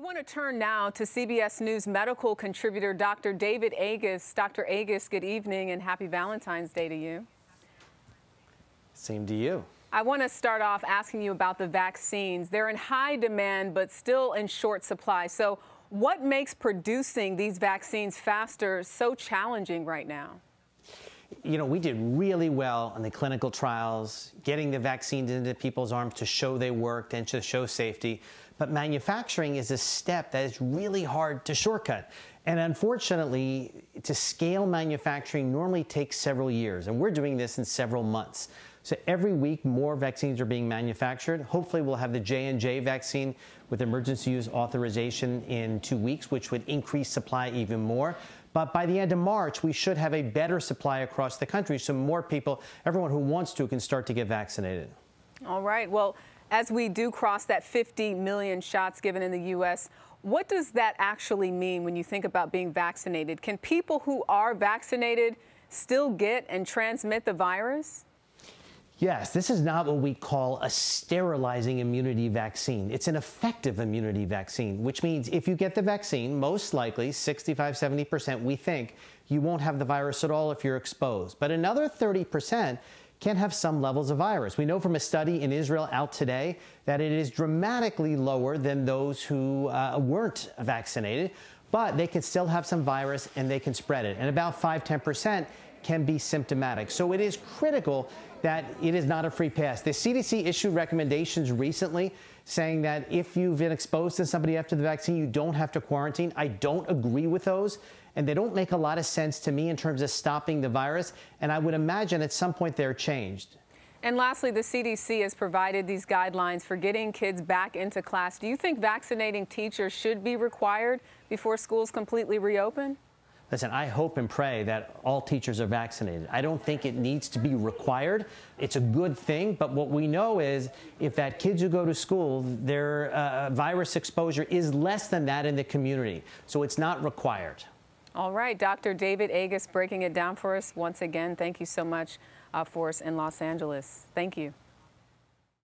want to turn now to CBS News medical contributor Dr. David Agus. Dr. Agus, good evening and happy Valentine's Day to you. Same to you. I want to start off asking you about the vaccines. They're in high demand, but still in short supply. So what makes producing these vaccines faster so challenging right now? You know, we did really well on the clinical trials, getting the vaccines into people's arms to show they worked and to show safety. But manufacturing is a step that is really hard to shortcut. And unfortunately, to scale manufacturing normally takes several years, and we're doing this in several months. So every week, more vaccines are being manufactured. Hopefully, we'll have the J&J vaccine with emergency use authorization in 2 weeks, which would increase supply even more. But by the end of March, we should have a better supply across the country so more people, everyone who wants to, can start to get vaccinated. All right. Well, as we do cross that 50 million shots given in the U.S., what does that actually mean when you think about being vaccinated? Can people who are vaccinated still get and transmit the virus? Yes, this is not what we call a sterilizing immunity vaccine. It's an effective immunity vaccine, which means if you get the vaccine, most likely 65–70%, we think you won't have the virus at all if you're exposed. But another 30% can have some levels of virus. We know from a study in Israel out today that it is dramatically lower than those who weren't vaccinated, but they can still have some virus and they can spread it. And about 5–10% can be symptomatic. So it is critical that it is not a free pass. The CDC issued recommendations recently saying that if you've been exposed to somebody after the vaccine, you don't have to quarantine. I don't agree with those, and they don't make a lot of sense to me in terms of stopping the virus, and I would imagine at some point they're changed. And lastly, the CDC has provided these guidelines for getting kids back into class. Do you think vaccinating teachers should be required before schools completely reopen? Listen, I hope and pray that all teachers are vaccinated. I don't think it needs to be required. It's a good thing, but what we know is if that kids who go to school, their virus exposure is less than that in the community. So it's not required. All right, Dr. David Agus breaking it down for us once again. Thank you so much for us in Los Angeles. Thank you.